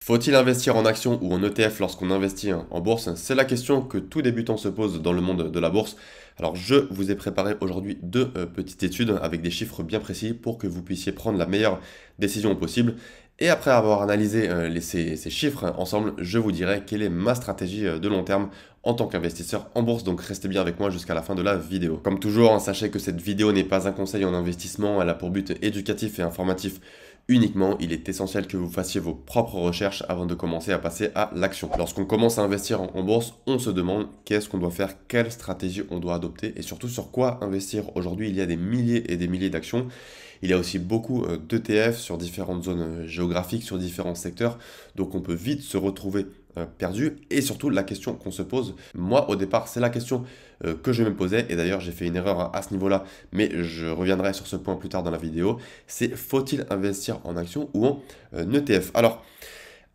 Faut-il investir en actions ou en ETF lorsqu'on investit en bourse? C'est la question que tout débutant se pose dans le monde de la bourse. Alors je vous ai préparé aujourd'hui deux petites études avec des chiffres bien précis pour que vous puissiez prendre la meilleure décision possible. Et après avoir analysé ces chiffres ensemble, je vous dirai quelle est ma stratégie de long terme en tant qu'investisseur en bourse. Donc restez bien avec moi jusqu'à la fin de la vidéo. Comme toujours, sachez que cette vidéo n'est pas un conseil en investissement, elle a pour but éducatif et informatif uniquement. Il est essentiel que vous fassiez vos propres recherches avant de commencer à passer à l'action. Lorsqu'on commence à investir en bourse, on se demande qu'est-ce qu'on doit faire, quelle stratégie on doit adopter et surtout sur quoi investir. Aujourd'hui, il y a des milliers et des milliers d'actions. Il y a aussi beaucoup d'ETF sur différentes zones géographiques, sur différents secteurs. Donc on peut vite se retrouver perdu. Et surtout, la question qu'on se pose, moi au départ, c'est la question que je me posais. Et d'ailleurs, j'ai fait une erreur à ce niveau-là, mais je reviendrai sur ce point plus tard dans la vidéo. C'est faut-il investir en action ou en ETF? Alors,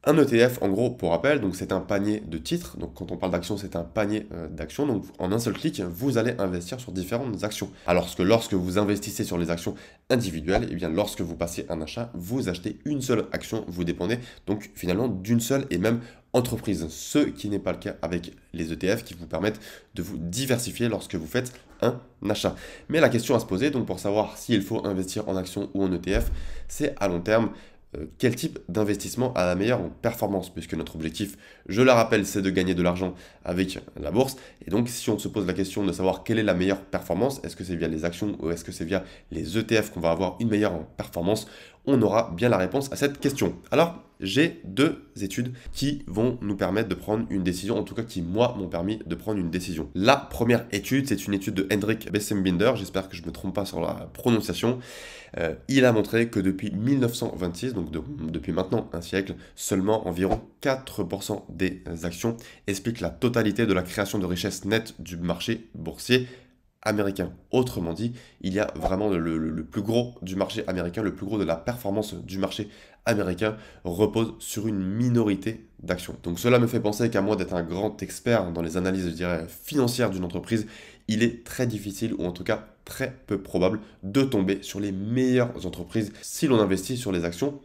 un ETF, en gros, pour rappel, donc c'est un panier de titres. Donc quand on parle d'actions, c'est un panier d'actions. Donc en un seul clic, vous allez investir sur différentes actions. Alors que lorsque vous investissez sur les actions individuelles, et bien lorsque vous passez un achat, vous achetez une seule action. Vous dépendez donc finalement d'une seule et même entreprise. Ce qui n'est pas le cas avec les ETF qui vous permettent de vous diversifier lorsque vous faites un achat. Mais la question à se poser, donc pour savoir s'il faut investir en actions ou en ETF, c'est à long terme quel type d'investissement a la meilleure performance, puisque notre objectif, je le rappelle, c'est de gagner de l'argent avec la bourse. Et donc, si on se pose la question de savoir quelle est la meilleure performance, est-ce que c'est via les actions ou est-ce que c'est via les ETF qu'on va avoir une meilleure performance, on aura bien la réponse à cette question. Alors, j'ai deux études qui vont nous permettre de prendre une décision, en tout cas qui, moi, m'ont permis de prendre une décision. La première étude, c'est une étude de Hendrik Bessembinder, j'espère que je ne me trompe pas sur la prononciation. Il a montré que depuis 1926, donc depuis maintenant un siècle, seulement environ 4% des actions expliquent la totalité de la création de richesse nette du marché boursier américain. Autrement dit, il y a vraiment le plus gros du marché américain, le plus gros de la performance du marché américain repose sur une minorité d'actions. Donc cela me fait penser qu'à moins d'être un grand expert dans les analyses, je dirais, financières d'une entreprise, il est très difficile, ou en tout cas très peu probable, de tomber sur les meilleures entreprises si l'on investit sur les actions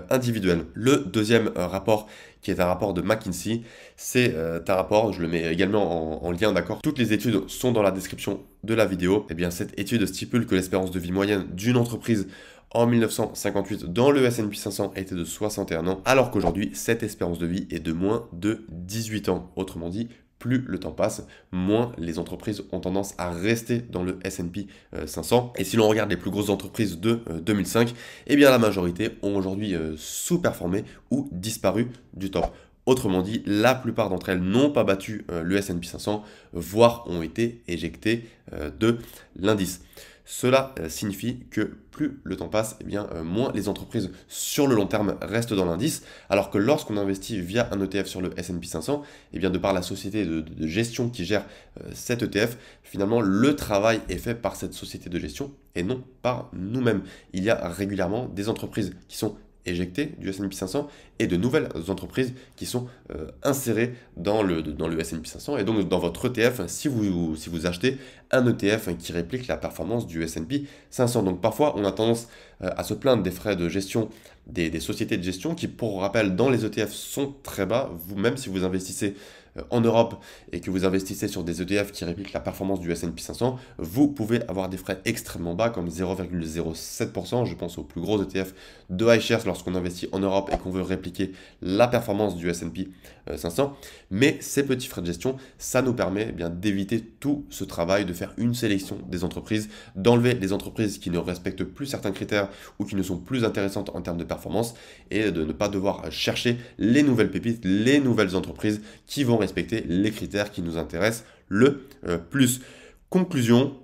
individuelles. Le deuxième rapport, qui est un rapport de McKinsey, c'est un rapport, je le mets également en lien, d'accord. Toutes les études sont dans la description de la vidéo. Et bien cette étude stipule que l'espérance de vie moyenne d'une entreprise en 1958 dans le S&P 500 était de 61 ans, alors qu'aujourd'hui, cette espérance de vie est de moins de 18 ans. Autrement dit, plus le temps passe, moins les entreprises ont tendance à rester dans le S&P 500. Et si l'on regarde les plus grosses entreprises de 2005, eh bien la majorité ont aujourd'hui sous-performé ou disparu du top. Autrement dit, la plupart d'entre elles n'ont pas battu le S&P 500, voire ont été éjectées de l'indice. Cela signifie que plus le temps passe, eh bien, moins les entreprises sur le long terme restent dans l'indice, alors que lorsqu'on investit via un ETF sur le S&P 500, eh bien, de par la société de gestion qui gère cet ETF, finalement le travail est fait par cette société de gestion et non par nous-mêmes. Il y a régulièrement des entreprises qui sont éjectées du S&P 500 et de nouvelles entreprises qui sont insérées dans le S&P 500. Et donc dans votre ETF, si vous achetez un ETF qui réplique la performance du S&P 500. Donc parfois on a tendance à se plaindre des frais de gestion des sociétés de gestion qui, pour rappel, dans les ETF sont très bas. Vous-même, si vous investissez en Europe et que vous investissez sur des ETF qui répliquent la performance du S&P 500, vous pouvez avoir des frais extrêmement bas comme 0,07%. Je pense aux plus gros ETF de iShares lorsqu'on investit en Europe et qu'on veut répliquer la performance du S&P 500. Mais ces petits frais de gestion, ça nous permet bien d'éviter tout ce travail, de faire une sélection des entreprises, d'enlever les entreprises qui ne respectent plus certains critères ou qui ne sont plus intéressantes en termes de performance et de ne pas devoir chercher les nouvelles pépites, les nouvelles entreprises qui vont respecter les critères qui nous intéressent le plus. Conclusion,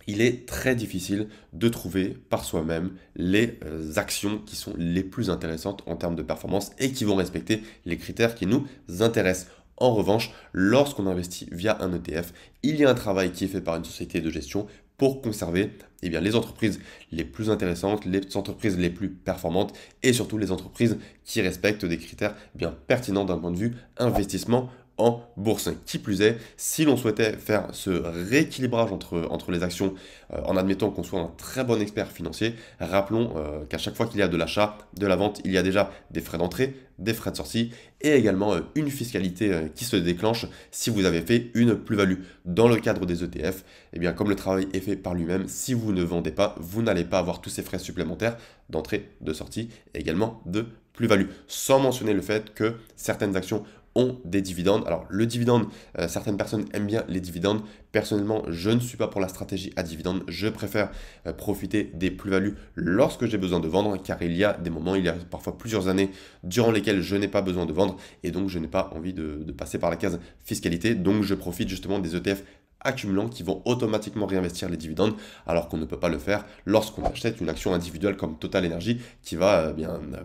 il est très difficile de trouver par soi-même les actions qui sont les plus intéressantes en termes de performance et qui vont respecter les critères qui nous intéressent. En revanche, lorsqu'on investit via un ETF, il y a un travail qui est fait par une société de gestion pour conserver les entreprises les plus intéressantes, les entreprises les plus performantes et surtout les entreprises qui respectent des critères bien pertinents d'un point de vue investissement en bourse. Qui plus est, si l'on souhaitait faire ce rééquilibrage entre les actions, en admettant qu'on soit un très bon expert financier, rappelons qu'à chaque fois qu'il y a de l'achat, de la vente, il y a déjà des frais d'entrée, des frais de sortie et également une fiscalité qui se déclenche si vous avez fait une plus-value. Dans le cadre des ETF, eh bien, comme le travail est fait par lui-même, si vous ne vendez pas, vous n'allez pas avoir tous ces frais supplémentaires d'entrée, de sortie et également de plus-value. Sans mentionner le fait que certaines actions ont des dividendes. Alors le dividende, certaines personnes aiment bien les dividendes. Personnellement, je ne suis pas pour la stratégie à dividende. Je préfère profiter des plus-values lorsque j'ai besoin de vendre, car il y a des moments, il y a parfois plusieurs années durant lesquelles je n'ai pas besoin de vendre et donc je n'ai pas envie de passer par la case fiscalité. Donc je profite justement des ETF accumulants qui vont automatiquement réinvestir les dividendes alors qu'on ne peut pas le faire lorsqu'on achète une action individuelle comme Total Energy qui va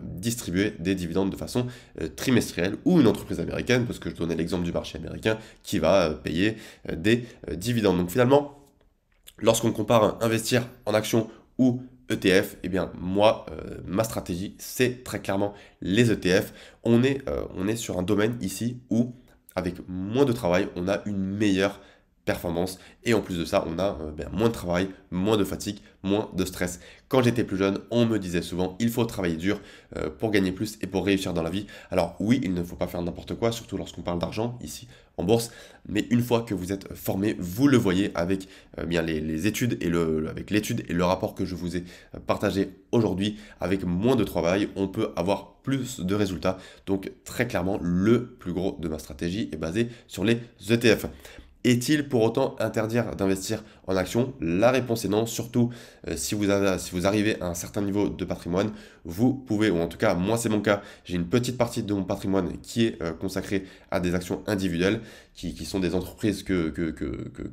distribuer des dividendes de façon trimestrielle, ou une entreprise américaine, parce que je donnais l'exemple du marché américain, qui va payer des dividendes. Donc finalement, lorsqu'on compare investir en action ou ETF, eh bien moi, ma stratégie, c'est très clairement les ETF. On est sur un domaine ici où, avec moins de travail, on a une meilleure performance et en plus de ça on a moins de travail, moins de fatigue, moins de stress. Quand j'étais plus jeune, on me disait souvent il faut travailler dur pour gagner plus et pour réussir dans la vie. Alors oui, il ne faut pas faire n'importe quoi, surtout lorsqu'on parle d'argent ici en bourse, mais une fois que vous êtes formé, vous le voyez avec les études et avec l'étude et le rapport que je vous ai partagé aujourd'hui. Avec moins de travail, on peut avoir plus de résultats. Donc très clairement, le plus gros de ma stratégie est basé sur les ETF. Est-il pour autant interdire d'investir en actions? La réponse est non, surtout si vous arrivez à un certain niveau de patrimoine, vous pouvez, ou en tout cas moi c'est mon cas, j'ai une petite partie de mon patrimoine qui est consacrée à des actions individuelles, qui sont des entreprises que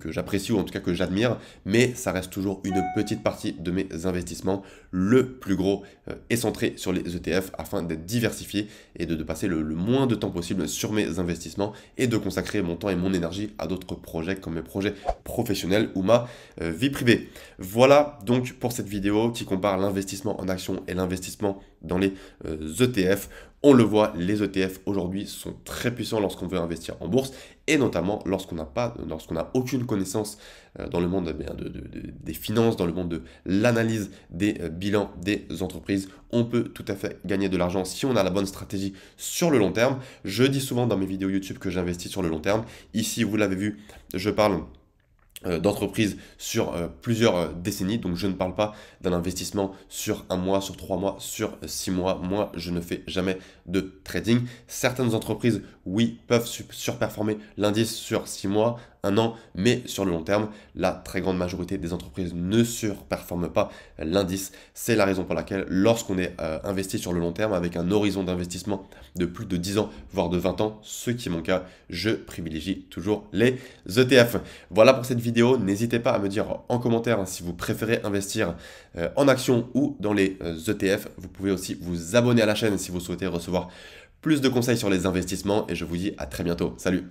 j'apprécie ou en tout cas que j'admire, mais ça reste toujours une petite partie de mes investissements. Le plus gros est centré sur les ETF afin d'être diversifié et de passer le moins de temps possible sur mes investissements et de consacrer mon temps et mon énergie à d'autres projets comme mes projets professionnels ou ma vie privée. Voilà donc pour cette vidéo qui compare l'investissement en actions et l'investissement dans les ETF. On le voit, les ETF aujourd'hui sont très puissants lorsqu'on veut investir en bourse et notamment lorsqu'on n'a aucune connaissance dans le monde des finances, dans le monde de l'analyse des bilans des entreprises. On peut tout à fait gagner de l'argent si on a la bonne stratégie sur le long terme. Je dis souvent dans mes vidéos YouTube que j'investis sur le long terme. Ici, vous l'avez vu, je parle d'entreprises sur plusieurs décennies. Donc je ne parle pas d'un investissement sur un mois, sur 3 mois, sur 6 mois. Moi, je ne fais jamais de trading. Certaines entreprises, oui, peuvent surperformer l'indice sur 6 mois, 1 an, mais sur le long terme, la très grande majorité des entreprises ne surperforment pas l'indice. C'est la raison pour laquelle lorsqu'on est investi sur le long terme, avec un horizon d'investissement de plus de 10 ans, voire de 20 ans, ce qui est mon cas, je privilégie toujours les ETF. Voilà pour cette vidéo. N'hésitez pas à me dire en commentaire si vous préférez investir en actions ou dans les ETF. Vous pouvez aussi vous abonner à la chaîne si vous souhaitez recevoir plus de conseils sur les investissements et je vous dis à très bientôt. Salut!